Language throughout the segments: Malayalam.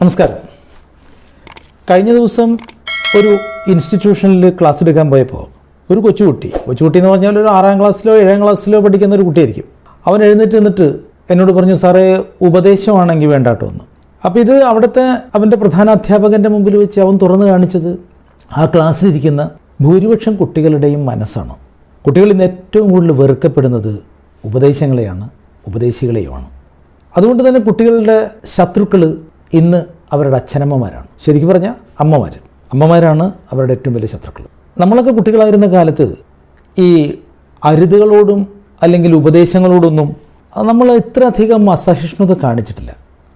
നമസ്കാരം. കഴിഞ്ഞ ദിവസം ഒരു ഇൻസ്റ്റിറ്റ്യൂഷനിൽ ക്ലാസ് എടുക്കാൻ പോയപ്പോൾ ഒരു കൊച്ചുകുട്ടി എന്ന് പറഞ്ഞാൽ ഒരു 6ാം ക്ലാസ്സിലോ 7ാം ക്ലാസ്സിലോ പഠിക്കുന്ന ഒരു കുട്ടിയായിരിക്കും. അവൻ എഴുന്നേറ്റ് നിന്നിട്ട് എന്നോട് പറഞ്ഞു, സാറേ ഉപദേശമാണെങ്കിൽ വേണ്ട കേട്ടോ എന്ന്. അപ്പോൾ ഇത് അവിടുത്തെ അവൻ്റെ പ്രധാന അധ്യാപകൻ്റെ മുമ്പിൽ വെച്ച് അവൻ തുറന്നു കാണിച്ചത് ആ ക്ലാസ്സിലിരിക്കുന്ന ഭൂരിപക്ഷം കുട്ടികളുടെയും മനസ്സാണ്. കുട്ടികൾ ഇന്ന് ഏറ്റവും കൂടുതൽ വെറുക്കപ്പെടുന്നത് ഉപദേശങ്ങളെയാണ്, ഉപദേശികളെയുമാണ്. അതുകൊണ്ട് തന്നെ കുട്ടികളുടെ ശത്രുക്കൾ ഇന്ന് അവരുടെ അച്ഛനമ്മമാരാണ്. ശരിക്കും പറഞ്ഞാൽ അമ്മമാരാണ് അവരുടെ ഏറ്റവും വലിയ ശത്രുക്കൾ. നമ്മളൊക്കെ കുട്ടികളായിരുന്ന കാലത്ത് ഈ അരുതുകളോടും അല്ലെങ്കിൽ ഉപദേശങ്ങളോടൊന്നും നമ്മൾ ഇത്രയധികം അസഹിഷ്ണുത കാണിച്ചിട്ടില്ല.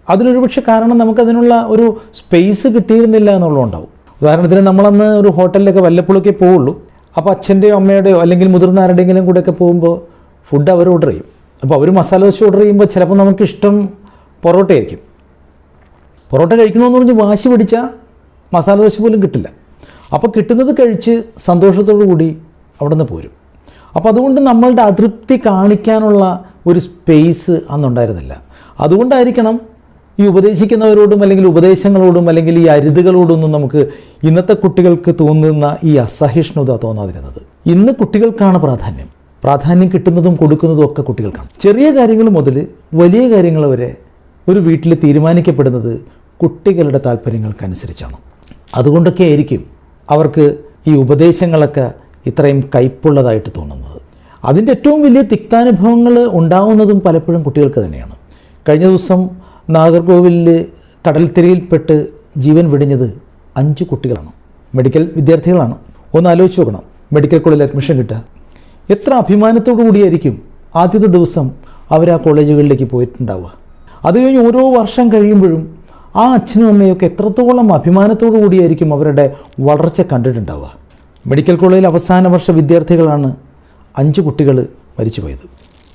അതിനൊരു പക്ഷേ കാരണം നമുക്കതിനുള്ള ഒരു സ്പേസ് കിട്ടിയിരുന്നില്ല എന്നുള്ളതുണ്ടാവും. ഉദാഹരണത്തിന് നമ്മളന്ന് ഒരു ഹോട്ടലിലൊക്കെ വല്ലപ്പോഴൊക്കെ പോവുള്ളൂ. അപ്പോൾ അച്ഛൻ്റെയോ അമ്മയുടെയോ അല്ലെങ്കിൽ മുതിർന്ന ആരുടെയെങ്കിലും കൂടെയൊക്കെ പോകുമ്പോൾ ഫുഡ് അവർ ഓർഡർ ചെയ്യും. അപ്പോൾ അവർ മസാല ദോശ ഓർഡർ ചെയ്യുമ്പോൾ ചിലപ്പോൾ നമുക്കിഷ്ടം പൊറോട്ടയായിരിക്കും. പൊറോട്ട കഴിക്കണമെന്ന് പറഞ്ഞ് വാശി പിടിച്ചാൽ മസാല ദോശ പോലും കിട്ടില്ല. അപ്പോൾ കിട്ടുന്നത് കഴിച്ച് സന്തോഷത്തോടു കൂടി അവിടെ നിന്ന് പോരും. അപ്പോൾ അതുകൊണ്ട് നമ്മളുടെ അതൃപ്തി കാണിക്കാനുള്ള ഒരു സ്പേസ് അന്നുണ്ടായിരുന്നില്ല. അതുകൊണ്ടായിരിക്കണം ഈ ഉപദേശിക്കുന്നവരോടും അല്ലെങ്കിൽ ഉപദേശങ്ങളോടും അല്ലെങ്കിൽ ഈ അരുതുകളോടൊന്നും നമുക്ക് ഇന്നത്തെ കുട്ടികൾക്ക് തോന്നുന്ന ഈ അസഹിഷ്ണുത തോന്നാതിരുന്നത്. ഇന്ന് കുട്ടികൾക്കാണ് പ്രാധാന്യം കിട്ടുന്നതും കൊടുക്കുന്നതും ഒക്കെ കുട്ടികൾക്കാണ്. ചെറിയ കാര്യങ്ങൾ മുതൽ വലിയ കാര്യങ്ങൾ വരെ ഒരു വീട്ടിൽ തീരുമാനിക്കപ്പെടുന്നത് കുട്ടികളുടെ താല്പര്യങ്ങൾക്കനുസരിച്ചാണ്. അതുകൊണ്ടൊക്കെ ആയിരിക്കും അവർക്ക് ഈ ഉപദേശങ്ങളൊക്കെ ഇത്രയും കയ്പുള്ളതായിട്ട് തോന്നുന്നത്. അതിൻ്റെ ഏറ്റവും വലിയ തിക്താനുഭവങ്ങൾ ഉണ്ടാവുന്നതും പലപ്പോഴും കുട്ടികൾക്ക് തന്നെയാണ്. കഴിഞ്ഞ ദിവസം നാഗർകോവിലിൽ കടൽത്തിരയിൽപ്പെട്ട് ജീവൻ വെടിഞ്ഞത് 5 കുട്ടികളാണ്. മെഡിക്കൽ വിദ്യാർത്ഥികളാണ്. ഒന്ന് ആലോചിച്ച് നോക്കണം, മെഡിക്കൽ കോളേജിൽ അഡ്മിഷൻ കിട്ടുക. എത്ര അഭിമാനത്തോടു കൂടിയായിരിക്കും ആദ്യത്തെ ദിവസം അവർ ആ കോളേജുകളിലേക്ക് പോയിട്ടുണ്ടാവുക. അത് കഴിഞ്ഞ് ഓരോ വർഷം കഴിയുമ്പോഴും ആ അച്ഛനും അമ്മയൊക്കെ എത്രത്തോളം അഭിമാനത്തോടു കൂടിയായിരിക്കും അവരുടെ വളർച്ച കണ്ടിട്ടുണ്ടാവുക. മെഡിക്കൽ കോളേജിൽ അവസാന വർഷ വിദ്യാർത്ഥികളാണ് 5 കുട്ടികൾ മരിച്ചുപോയത്.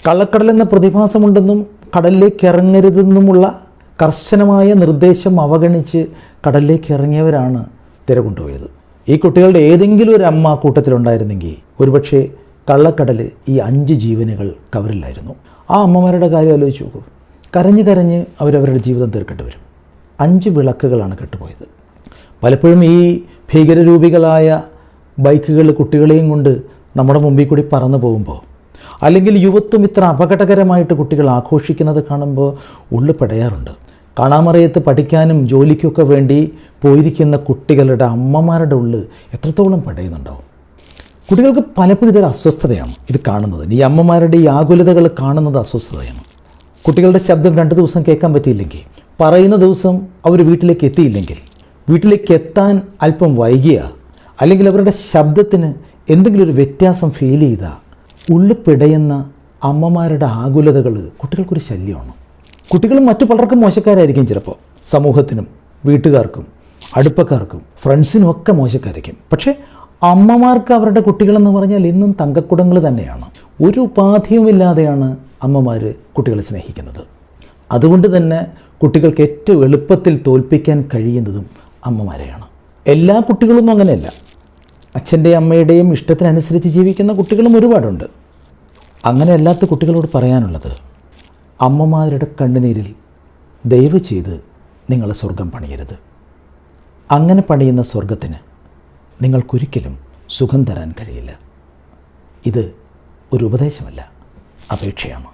കള്ളക്കടലെന്ന പ്രതിഭാസമുണ്ടെന്നും കടലിലേക്ക് ഇറങ്ങരുതെന്നുമുള്ള കർശനമായ നിർദ്ദേശം അവഗണിച്ച് കടലിലേക്ക് ഇറങ്ങിയവരാണ് തിരകൊണ്ടുപോയത്. ഈ കുട്ടികളുടെ ഏതെങ്കിലും ഒരു അമ്മ കൂട്ടത്തിലുണ്ടായിരുന്നെങ്കിൽ ഒരുപക്ഷെ കള്ളക്കടൽ ഈ 5 ജീവനുകൾ കവറില്ലായിരുന്നു. ആ അമ്മമാരുടെ കാര്യം ആലോചിച്ച് നോക്കൂ. കരഞ്ഞ് അവരവരുടെ ജീവിതം തീർക്കേണ്ടി വരും. 5 വിളക്കുകളാണ് കെട്ടുപോയത്. പലപ്പോഴും ഈ ഭീകരരൂപികളായ ബൈക്കുകൾ കുട്ടികളെയും കൊണ്ട് നമ്മുടെ മുമ്പിൽ കൂടി പറന്നു പോകുമ്പോൾ, അല്ലെങ്കിൽ യുവത്വം ഇത്ര അപകടകരമായിട്ട് കുട്ടികൾ ആഘോഷിക്കുന്നത് കാണുമ്പോൾ ഉള്ളു പെടയാറുണ്ട്. കാണാമറയത്ത് പഠിക്കാനും ജോലിക്കൊക്കെ വേണ്ടി പോയിരിക്കുന്ന കുട്ടികളുടെ അമ്മമാരുടെ ഉള്ളിൽ എത്രത്തോളം പെടയുന്നുണ്ടാവും. കുട്ടികൾക്ക് പലപ്പോഴും ഇതൊരു അസ്വസ്ഥതയാണ് ഇത് കാണുന്നത്. ഈ അമ്മമാരുടെ ഈ ആകുലതകൾ കാണുന്നത് അസ്വസ്ഥതയാണ്. കുട്ടികളുടെ ശബ്ദം 2 ദിവസം കേൾക്കാൻ പറ്റിയില്ലെങ്കിൽ, പറയുന്ന ദിവസം അവർ വീട്ടിലേക്ക് എത്തിയില്ലെങ്കിൽ, വീട്ടിലേക്ക് എത്താൻ അല്പം വൈകിയ, അല്ലെങ്കിൽ അവരുടെ ശബ്ദത്തിന് എന്തെങ്കിലും ഒരു വ്യത്യാസം ഫീൽ ചെയ്താൽ ഉള്ളു പിടയുന്ന അമ്മമാരുടെ ആകുലതകൾ കുട്ടികൾക്കൊരു ശല്യമാണ്. കുട്ടികളും മറ്റു പലർക്കും മോശക്കാരായിരിക്കും. ചിലപ്പോൾ സമൂഹത്തിനും വീട്ടുകാർക്കും അടുപ്പക്കാർക്കും ഫ്രണ്ട്സിനും ഒക്കെ മോശക്കാരായിരിക്കും. പക്ഷേ അമ്മമാർക്ക് അവരുടെ കുട്ടികളെന്ന് പറഞ്ഞാൽ ഇന്നും തങ്കക്കുടങ്ങൾ തന്നെയാണ്. ഒരു ഉപാധിയുമില്ലാതെയാണ് അമ്മമാർ കുട്ടികളെ സ്നേഹിക്കുന്നത്. അതുകൊണ്ട് തന്നെ കുട്ടികൾക്ക് ഏറ്റവും എളുപ്പത്തിൽ തോൽപ്പിക്കാൻ കഴിയുന്നതും അമ്മമാരെയാണ്. എല്ലാ കുട്ടികളൊന്നും അങ്ങനെയല്ല. അച്ഛൻ്റെയും അമ്മയുടെയും ഇഷ്ടത്തിനനുസരിച്ച് ജീവിക്കുന്ന കുട്ടികളും ഒരുപാടുണ്ട്. അങ്ങനെയല്ലാത്ത കുട്ടികളോട് പറയാനുള്ളത്, അമ്മമാരുടെ കണ്ണുനീരിൽ ദയവ് ചെയ്ത് നിങ്ങൾ സ്വർഗം പണിയരുത്. അങ്ങനെ പണിയുന്ന സ്വർഗത്തിന് നിങ്ങൾക്കൊരിക്കലും സുഖം തരാൻ കഴിയില്ല. ഇത് ഒരു ഉപദേശമല്ല, അപേക്ഷയാണ്.